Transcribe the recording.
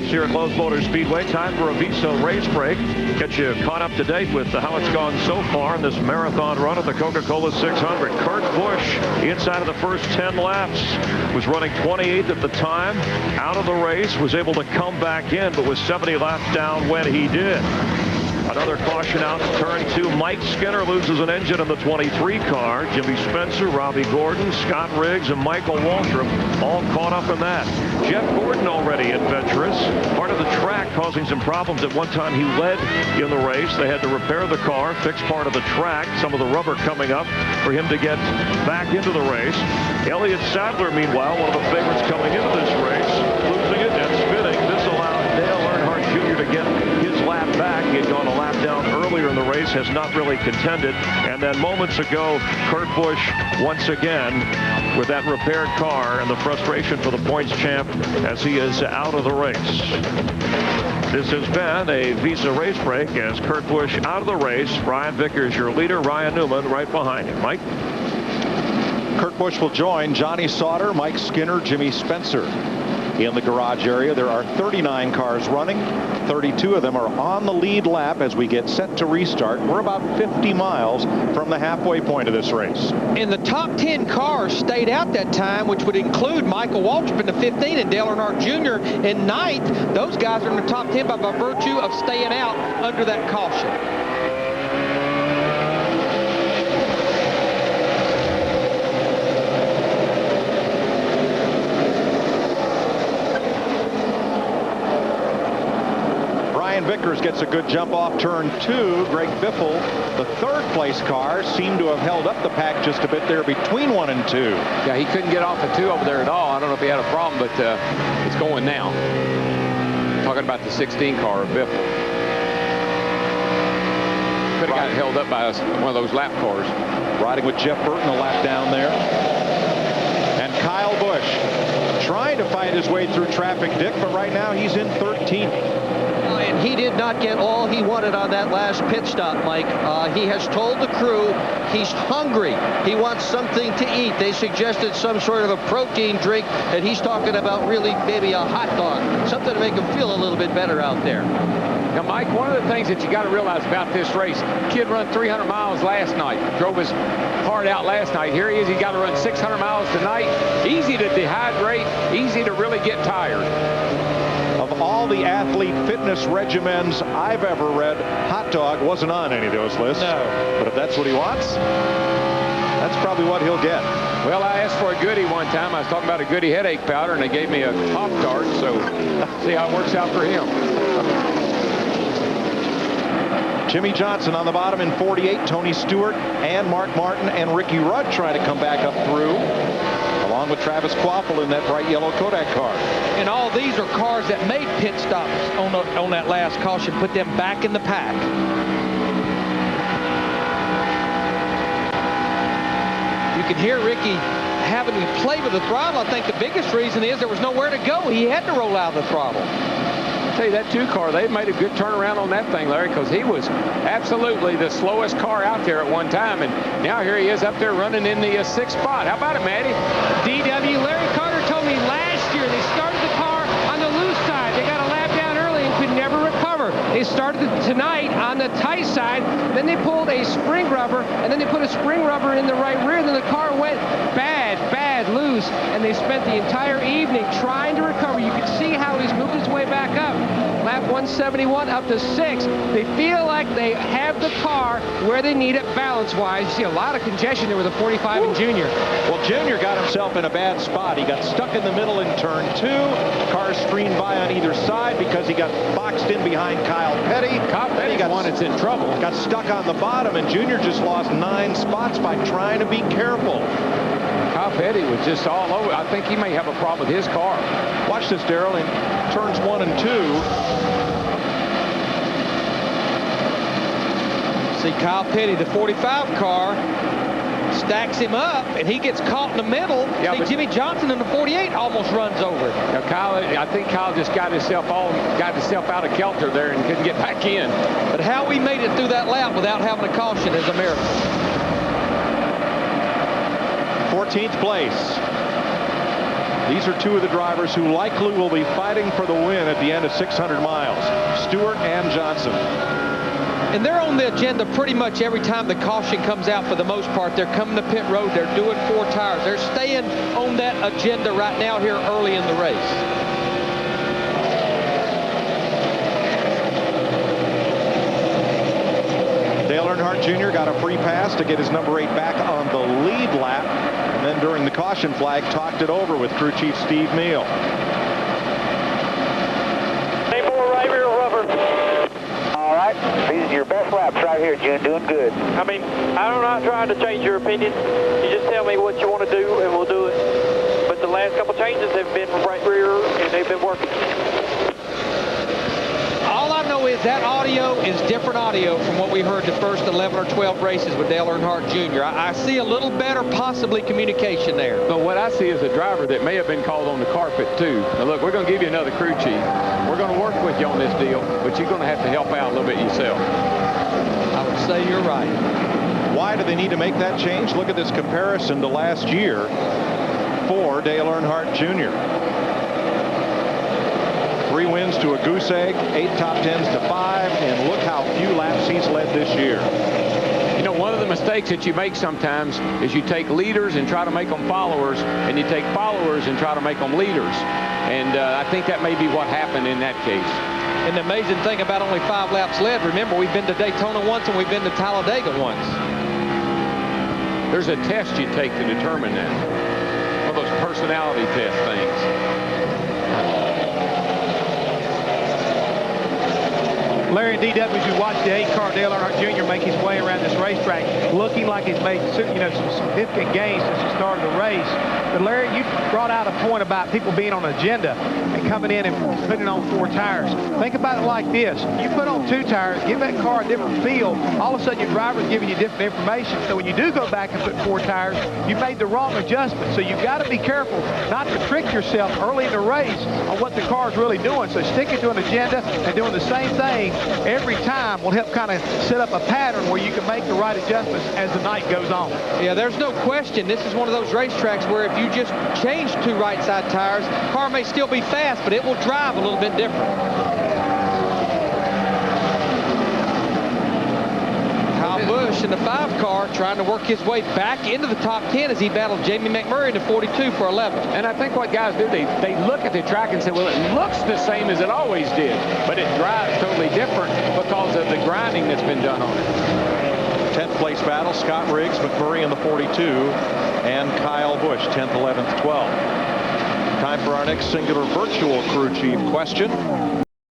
here at Lowe's Motor Speedway. Time for a Visa race break. Get you caught up to date with how it's gone so far in this marathon run at the Coca-Cola 600. Kurt Busch, inside of the first 10 laps, was running 28th at the time. Out of the race, was able to come back in, but was 70 laps down when he did. Another caution out in turn 2. Mike Skinner loses an engine in the 23 car. Jimmy Spencer, Robbie Gordon, Scott Riggs, and Michael Waltrip all caught up in that. Jeff Gordon already adventurous. Part of the track causing some problems. At one time he led in the race. They had to repair the car, fix part of the track, some of the rubber coming up for him to get back into the race. Elliott Sadler, meanwhile, one of the favorites coming into this race, losing it and spinning. This allowed Dale Earnhardt Jr. to get his lap back. He had gone a lap down earlier in the race, has not really contended. And then moments ago, Kurt Busch once again with that repaired car and the frustration for the points champ as he is out of the race. This has been a Visa race break as Kurt Busch out of the race. Brian Vickers, your leader. Ryan Newman right behind him. Mike? Kurt Busch will join Johnny Sauter, Mike Skinner, Jimmy Spencer. In the garage area, there are 39 cars running. 32 of them are on the lead lap as we get set to restart. We're about 50 miles from the halfway point of this race. And the top 10 cars stayed out that time, which would include Michael Waltrip in the 15 and Dale Earnhardt Jr. in 9th. Those guys are in the top 10 by virtue of staying out under that caution. Vickers gets a good jump off turn 2. Greg Biffle, the third place car, seemed to have held up the pack just a bit there between 1 and 2. Yeah, he couldn't get off at 2 over there at all. I don't know if he had a problem, but it's going now. Talking about the 16 car of Biffle. Could have gotten held up by one of those lap cars. Riding with Jeff Burton a lap down there. And Kyle Busch trying to fight his way through traffic, Dick, but right now he's in 13th. And he did not get all he wanted on that last pit stop, Mike. He has told the crew he's hungry. He wants something to eat. They suggested some sort of a protein drink, and he's talking about really maybe a hot dog, something to make him feel a little bit better out there. Now, Mike, one of the things that you got to realize about this race, kid run 300 miles last night, drove his heart out last night. Here he is, he's got to run 600 miles tonight. Easy to dehydrate, easy to really get tired. Of all the athlete fitness regimens I've ever read, hot dog wasn't on any of those lists. No. But if that's what he wants, that's probably what he'll get. Well, I asked for a goodie one time. I was talking about a goodie headache powder, and they gave me a Pop-Tart, so see how it works out for him. Jimmy Johnson on the bottom in 48. Tony Stewart and Mark Martin and Ricky Rudd trying to come back up through, along with Travis Kvapil in that bright yellow Kodak car. And all these are cars that made pit stops on that last caution, put them back in the pack. You can hear Ricky having to play with the throttle. I think the biggest reason is there was nowhere to go. He had to roll out of the throttle. I'll tell you, that 2 car, they made a good turnaround on that thing, Larry, because he was absolutely the slowest car out there at one time, and now here he is up there running in the 6th spot. How about it, Maddie? DW, Larry Carter told me last year they started the car on the loose side. They got a lap down early and could never recover. They started tonight on the tight side, then they pulled a spring rubber, and then they put a spring rubber in the right rear, then the car went bad loose, and they spent the entire evening trying to recover. You could see how he's moved his way back up. Lap 171 up to 6. They feel like they have the car where they need it balance-wise. You see a lot of congestion there with a 45 and Junior. Well, Junior got himself in a bad spot. He got stuck in the middle in turn 2. Cars streamed by on either side because he got boxed in behind Kyle Petty. Kyle Petty got one that's in trouble. Got stuck on the bottom, and Junior just lost 9 spots by trying to be careful. Kyle Petty was just all over. I think he may have a problem with his car. Watch this, Darrell, in turns 1 and 2. See Kyle Petty, the 45 car, stacks him up, and he gets caught in the middle. Yeah, See, Jimmy Johnson in the 48 almost runs over. Now, Kyle, I think Kyle just got himself out of kilter there and couldn't get back in. But how we made it through that lap without having a caution is a miracle. 14th place. These are two of the drivers who likely will be fighting for the win at the end of 600 miles. Stewart and Johnson. And they're on the agenda pretty much every time the caution comes out for the most part. They're coming to pit road. They're doing 4 tires. They're staying on that agenda right now here early in the race. Dale Earnhardt Jr. got a free pass to get his number 8 back on the lead lap. And then during the caution flag, talked it over with crew chief Steve Neal. These are your best laps right here, June. Doing good. I mean, I'm not trying to change your opinion. You just tell me what you want to do, and we'll do it. But the last couple changes have been right rear, and they've been working. All I know is that audio is different audio from what we heard the first 11 or 12 races with Dale Earnhardt Jr. I see a little better, possibly, communication there. But what I see is a driver that may have been called on the carpet, too. Now, look, we're going to give you another crew chief. We're going to work with you on this deal, but you're going to have to help out a little bit yourself. I would say you're right. Why do they need to make that change? Look at this comparison to last year for Dale Earnhardt Jr. 3 wins to a goose egg, 8 top 10s to 5, and look how few laps he's led this year. You know, one of the mistakes that you make sometimes is you take leaders and try to make them followers, and you take followers and try to make them leaders. And I think that may be what happened in that case. And the amazing thing about only 5 laps led, remember, we've been to Daytona once and we've been to Talladega once. There's a test you take to determine that. One of those personality test things. Larry and DW, as you watch the 8-car Dale Earnhardt Jr. make his way around this racetrack, looking like he's made some significant gains since the start of the race. But Larry, you brought out a point about people being on an agenda and coming in and putting on 4 tires. Think about it like this. You put on 2 tires, give that car a different feel, all of a sudden your driver's giving you different information. So when you do go back and put 4 tires, you made the wrong adjustment. So you've got to be careful not to trick yourself early in the race on what the car's really doing. So sticking to an agenda and doing the same thing every time will help kind of set up a pattern where you can make the right adjustments as the night goes on. Yeah, there's no question. This is one of those racetracks where if you just change 2 right side tires, the car may still be fast, but it will drive a little bit different. Kyle Busch in the 5 car trying to work his way back into the top 10 as he battled Jamie McMurray in the 42 for 11. And I think what guys do, they look at the track and say, well, it looks the same as it always did, but it drives totally different because of the grinding that's been done on it. 10th place battle, Scott Riggs, McMurray in the 42, and Kyle Busch, 10th, 11th, 12th. Time for our next singular virtual crew chief question.